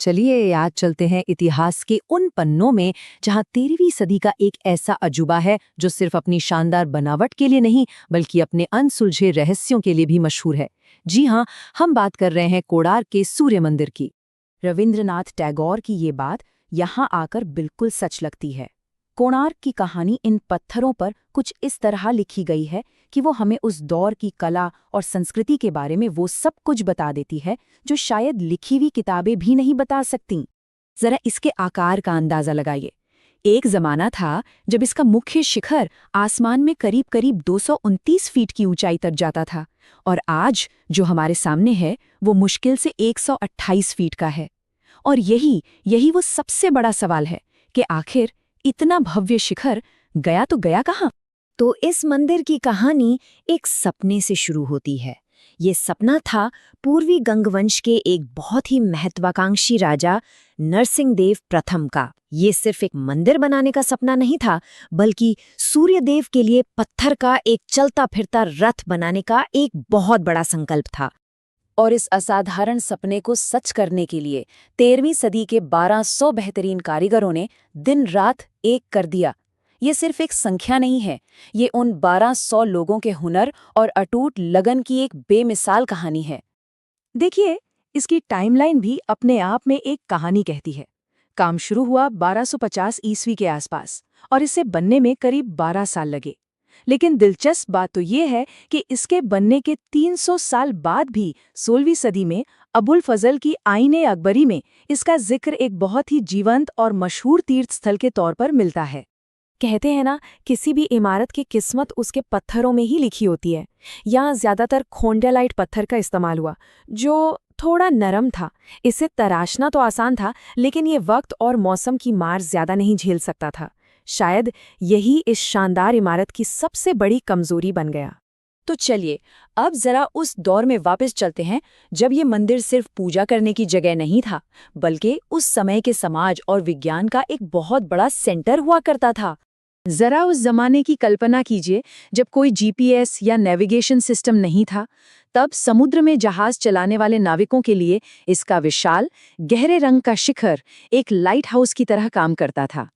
चलिए आज चलते हैं इतिहास के उन पन्नों में जहां 13वीं सदी का एक ऐसा अजूबा है जो सिर्फ अपनी शानदार बनावट के लिए नहीं बल्कि अपने अनसुलझे रहस्यों के लिए भी मशहूर है। जी हाँ, हम बात कर रहे हैं कोणार्क के सूर्य मंदिर की। रविंद्रनाथ टैगोर की ये बात यहाँ आकर बिल्कुल सच लगती है। कोणार्क की कहानी इन पत्थरों पर कुछ इस तरह लिखी गई है कि वो हमें उस दौर की कला और संस्कृति के बारे में वो सब कुछ बता देती है जो शायद लिखी हुई किताबें भी नहीं बता सकती। जरा इसके आकार का अंदाजा लगाइए। एक जमाना था जब इसका मुख्य शिखर आसमान में करीब करीब 229 फीट की ऊंचाई तक जाता था, और आज जो हमारे सामने है वो मुश्किल से 128 फीट का है। और यही वो सबसे बड़ा सवाल है कि आखिर इतना भव्य शिखर गया तो गया कहाँ? तो इस मंदिर की कहानी एक सपने से शुरू होती है। ये सपना था पूर्वी गंगवंश के एक बहुत ही महत्वाकांक्षी राजा नरसिंहदेव प्रथम का। ये सिर्फ एक मंदिर बनाने का सपना नहीं था, बल्कि सूर्यदेव के लिए पत्थर का एक चलता फिरता रथ बनाने का एक बहुत बड़ा संकल्प था। और इस असाधारण सपने को सच करने के लिए 13वीं सदी के 1200 बेहतरीन कारीगरों ने दिन रात एक कर दिया। ये सिर्फ एक संख्या नहीं है, ये उन 1200 लोगों के हुनर और अटूट लगन की एक बेमिसाल कहानी है। देखिए, इसकी टाइमलाइन भी अपने आप में एक कहानी कहती है। काम शुरू हुआ 1250 ईस्वी के आसपास और इसे बनने में करीब 12 साल लगे। लेकिन दिलचस्प बात तो ये है कि इसके बनने के 300 साल बाद भी 16वीं सदी में अबुल फजल की आईने अकबरी में इसका जिक्र एक बहुत ही जीवंत और मशहूर तीर्थ स्थल के तौर पर मिलता है। कहते हैं ना, किसी भी इमारत की किस्मत उसके पत्थरों में ही लिखी होती है। यहाँ ज्यादातर खोंडालाइट पत्थर का इस्तेमाल हुआ, जो थोड़ा नरम था। इसे तराशना तो आसान था, लेकिन ये वक्त और मौसम की मार ज्यादा नहीं झेल सकता था। शायद यही इस शानदार इमारत की सबसे बड़ी कमजोरी बन गया। तो चलिए अब जरा उस दौर में वापस चलते हैं जब ये मंदिर सिर्फ पूजा करने की जगह नहीं था, बल्कि उस समय के समाज और विज्ञान का एक बहुत बड़ा सेंटर हुआ करता था। जरा उस जमाने की कल्पना कीजिए, जब कोई जीपीएस या नेविगेशन सिस्टम नहीं था। तब समुद्र में जहाज चलाने वाले नाविकों के लिए इसका विशाल गहरे रंग का शिखर एक लाइट हाउस की तरह काम करता था।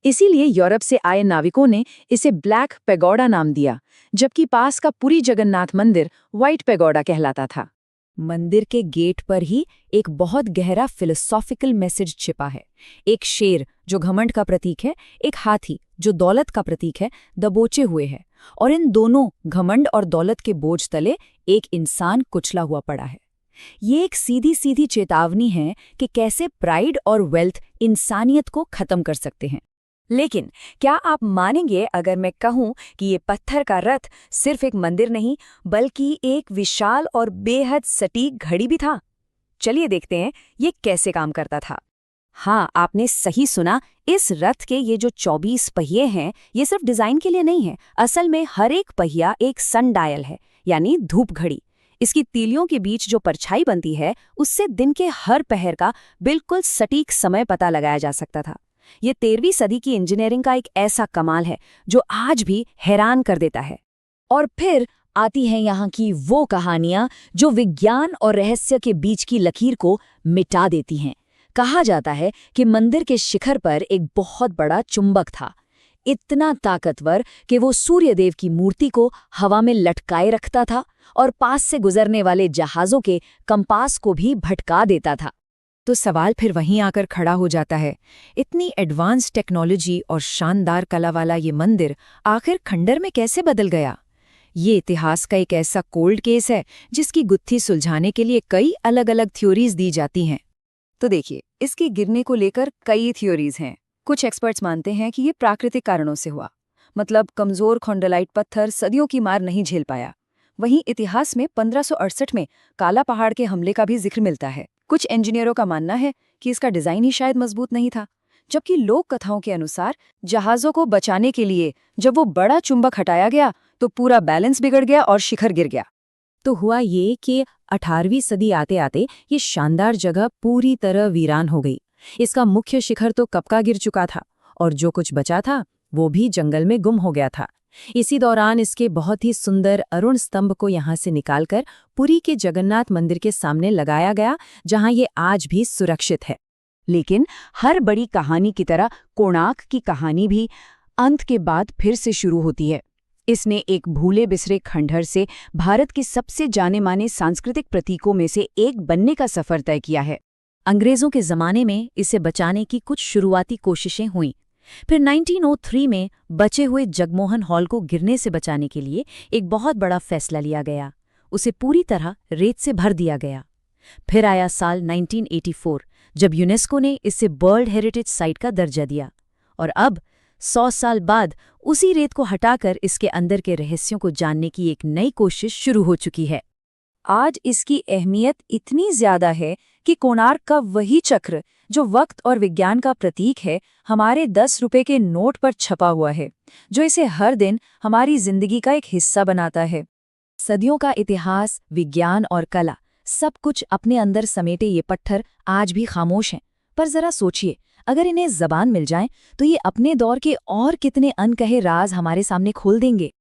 इसीलिए यूरोप से आए नाविकों ने इसे ब्लैक पैगोडा नाम दिया, जबकि पास का पुरी जगन्नाथ मंदिर व्हाइट पैगोडा कहलाता था। मंदिर के गेट पर ही एक बहुत गहरा फिलोसॉफिकल मैसेज छिपा है। एक शेर जो घमंड का प्रतीक है, एक हाथी जो दौलत का प्रतीक है, दबोचे हुए है, और इन दोनों घमंड और दौलत के बोझ तले एक इंसान कुचला हुआ पड़ा है। ये एक सीधी सीधी चेतावनी है कि कैसे प्राइड और वेल्थ इंसानियत को खत्म कर सकते हैं। लेकिन क्या आप मानेंगे अगर मैं कहूं कि ये पत्थर का रथ सिर्फ एक मंदिर नहीं, बल्कि एक विशाल और बेहद सटीक घड़ी भी था? चलिए देखते हैं ये कैसे काम करता था। हाँ, आपने सही सुना, इस रथ के ये जो 24 पहिए हैं, ये सिर्फ डिजाइन के लिए नहीं है। असल में हर एक पहिया एक सन डायल है, यानी धूप घड़ी। इसकी तीलियों के बीच जो परछाई बनती है, उससे दिन के हर पहर का बिल्कुल सटीक समय पता लगाया जा सकता था। ये 13वीं सदी की इंजीनियरिंग का एक ऐसा कमाल है जो आज भी हैरान कर देता है। और फिर आती हैं यहाँ की वो कहानियां जो विज्ञान और रहस्य के बीच की लकीर को मिटा देती हैं। कहा जाता है कि मंदिर के शिखर पर एक बहुत बड़ा चुंबक था, इतना ताकतवर कि वो सूर्यदेव की मूर्ति को हवा में लटकाए रखता था और पास से गुजरने वाले जहाज़ों के कंपास को भी भटका देता था। तो सवाल फिर वहीं आकर खड़ा हो जाता है, इतनी एडवांस टेक्नोलॉजी और शानदार कला वाला ये मंदिर आखिर खंडर में कैसे बदल गया? ये इतिहास का एक ऐसा कोल्ड केस है जिसकी गुत्थी सुलझाने के लिए कई अलग अलग थ्योरीज दी जाती हैं। तो देखिए, इसके गिरने को लेकर कई थ्योरीज हैं। कुछ एक्सपर्ट्स मानते हैं कि ये प्राकृतिक कारणों से हुआ, मतलब कमजोर खोंडालाइट पत्थर सदियों की मार नहीं झेल पाया। वहीं इतिहास में 1568 में काला पहाड़ के हमले का भी जिक्र मिलता है। कुछ इंजीनियरों का मानना है कि इसका डिजाइन ही शायद मजबूत नहीं था, जबकि लोक कथाओं के अनुसार जहाजों को बचाने के लिए जब वो बड़ा चुंबक हटाया गया तो पूरा बैलेंस बिगड़ गया और शिखर गिर गया। तो हुआ ये कि 18वीं सदी आते आते ये शानदार जगह पूरी तरह वीरान हो गई। इसका मुख्य शिखर तो कब का गिर चुका था और जो कुछ बचा था वो भी जंगल में गुम हो गया था। इसी दौरान इसके बहुत ही सुंदर अरुण स्तंभ को यहाँ से निकालकर पुरी के जगन्नाथ मंदिर के सामने लगाया गया, जहाँ ये आज भी सुरक्षित है। लेकिन हर बड़ी कहानी की तरह कोणार्क की कहानी भी अंत के बाद फिर से शुरू होती है। इसने एक भूले बिसरे खंडहर से भारत के सबसे जाने माने सांस्कृतिक प्रतीकों में से एक बनने का सफर तय किया है। अंग्रेजों के जमाने में इसे बचाने की कुछ शुरुआती कोशिशें हुईं। फिर 1903 में बचे हुए जगमोहन हॉल को गिरने से बचाने के लिए एक बहुत बड़ा फैसला लिया गया। उसे पूरी तरह रेत से भर दिया गया। फिर आया साल 1984, जब यूनेस्को ने इसे वर्ल्ड हेरिटेज साइट का दर्जा दिया। और अब 100 साल बाद उसी रेत को हटाकर इसके अंदर के रहस्यों को जानने की एक नई कोशिश शुरू हो चुकी है। आज इसकी अहमियत इतनी ज्यादा है कि कोणार्क का वही चक्र जो वक्त और विज्ञान का प्रतीक है, हमारे 10 रुपए के नोट पर छपा हुआ है, जो इसे हर दिन हमारी जिंदगी का एक हिस्सा बनाता है। सदियों का इतिहास, विज्ञान और कला, सब कुछ अपने अंदर समेटे ये पत्थर आज भी खामोश हैं। पर जरा सोचिए, अगर इन्हें जबान मिल जाए तो ये अपने दौर के और कितने अनकहे राज हमारे सामने खोल देंगे।